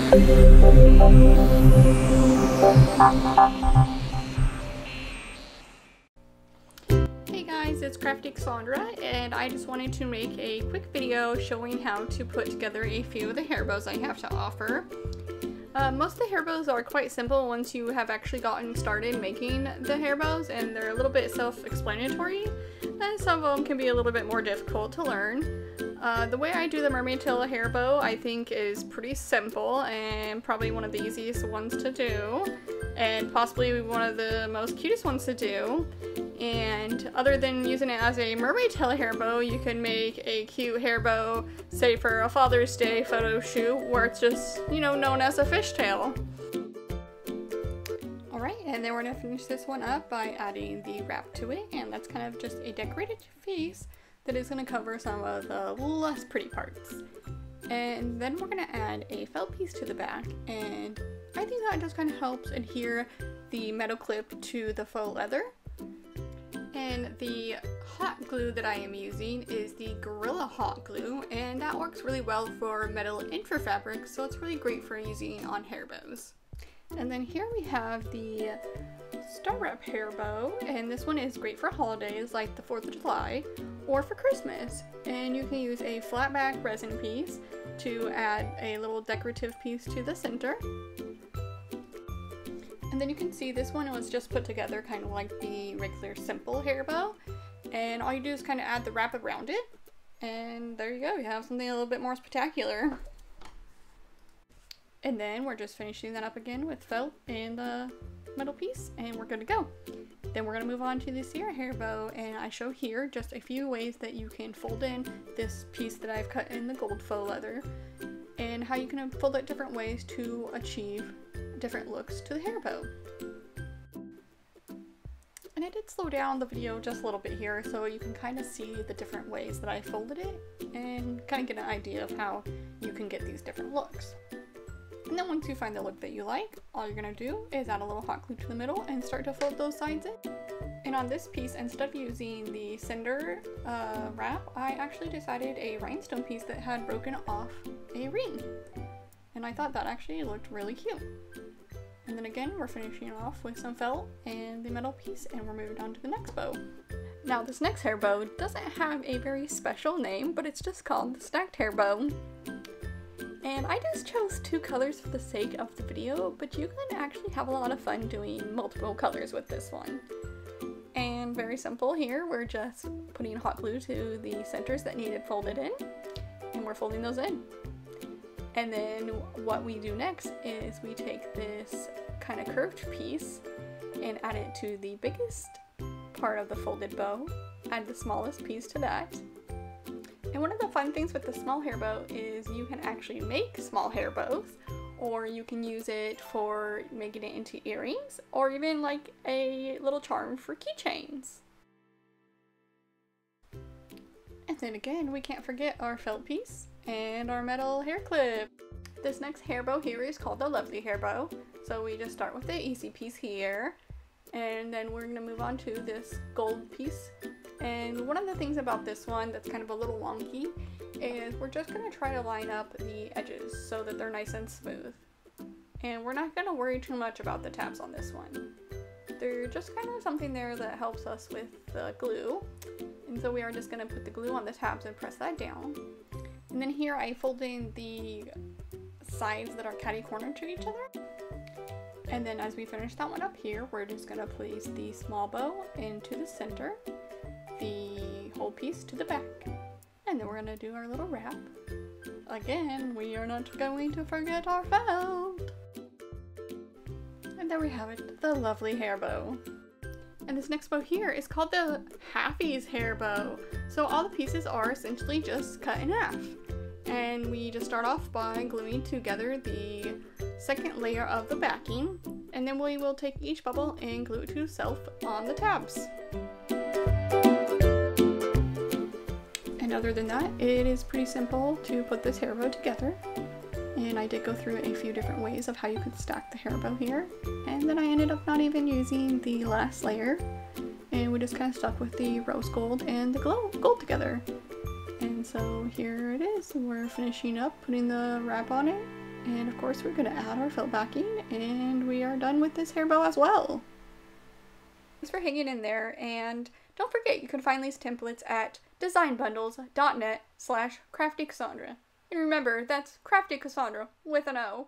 Hey guys, it's CraftyCassondra, and I just wanted to make a quick video showing how to put together a few of the hair bows I have to offer. Most of the hair bows are quite simple once you have actually gotten started making the hair bows, and they're a little bit self-explanatory, and some of them can be a little bit more difficult to learn. The way I do the mermaid tail hair bow I think is pretty simple and probably one of the easiest ones to do, and possibly one of the most cutest ones to do. And other than using it as a mermaid tail hair bow, you can make a cute hair bow, say for a Father's Day photo shoot, where it's just, you know, known as a fishtail. Alright, and then we're going to finish this one up by adding the wrap to it, and that's kind of just a decorated piece that is going to cover some of the less pretty parts. And then we're going to add a felt piece to the back, and I think that just kind of helps adhere the metal clip to the faux leather. And the hot glue that I am using is the Gorilla Hot Glue, and that works really well for metal and for fabric, so it's really great for using on hair bows. And then here we have the Star Wrap hair bow, and this one is great for holidays like the 4th of July or for Christmas. And you can use a flat back resin piece to add a little decorative piece to the center. And then you can see this one was just put together kind of like the regular simple hair bow, and all you do is kind of add the wrap around it, and there you go, you have something a little bit more spectacular. And then we're just finishing that up again with felt and the metal piece, and we're good to go. Then we're going to move on to the Sierra hair bow, and I show here just a few ways that you can fold in this piece that I've cut in the gold faux leather, and how you can fold it different ways to achieve different looks to the hair bow. And I did slow down the video just a little bit here so you can kind of see the different ways that I folded it and kind of get an idea of how you can get these different looks. And then once you find the look that you like, all you're going to do is add a little hot glue to the middle and start to fold those sides in. And on this piece, instead of using the cinder wrap, I actually decided a rhinestone piece that had broken off a ring. And I thought that actually looked really cute. And then again, we're finishing off with some felt and the metal piece, and we're moving on to the next bow. Now this next hair bow doesn't have a very special name, but it's just called the stacked hair bow. And I just chose 2 colors for the sake of the video, but you can actually have a lot of fun doing multiple colors with this one. And very simple here, we're just putting hot glue to the centers that needed folded in, and we're folding those in. And then what we do next is we take this kind of curved piece and add it to the biggest part of the folded bow, add the smallest piece to that. And one of the fun things with the small hair bow is you can actually make small hair bows, or you can use it for making it into earrings, or even like a little charm for keychains. And then again, we can't forget our felt piece and our metal hair clip. This next hair bow here is called the Lovely hair bow. So we just start with the easy piece here, and then we're gonna move on to this gold piece. And one of the things about this one that's kind of a little wonky is we're just gonna try to line up the edges so that they're nice and smooth. And we're not gonna worry too much about the tabs on this one. They're just kind of something there that helps us with the glue. And so we are just gonna put the glue on the tabs and press that down. And then here I fold in the sides that are catty corner to each other. And then as we finish that one up here, we're just gonna place the small bow into the center, the whole piece to the back, and then we're gonna do our little wrap. Again, we are not going to forget our felt. And there we have it, the Lovely hair bow. And this next bow here is called the halfies hair bow. So all the pieces are essentially just cut in half. And we just start off by gluing together the second layer of the backing, and then we will take each bubble and glue it to itself on the tabs. And other than that, it is pretty simple to put this hair bow together. And I did go through a few different ways of how you could stack the hair bow here. And then I ended up not even using the last layer, and we just kind of stuck with the rose gold and the gold together. And so here it is. We're finishing up putting the wrap on it, And of course we're going to add our felt backing, and we are done with this hair bow as well. Thanks for hanging in there, and don't forget you can find these templates at designbundles.net/CraftyCassondra. And remember, that's CraftyCassondra with an O.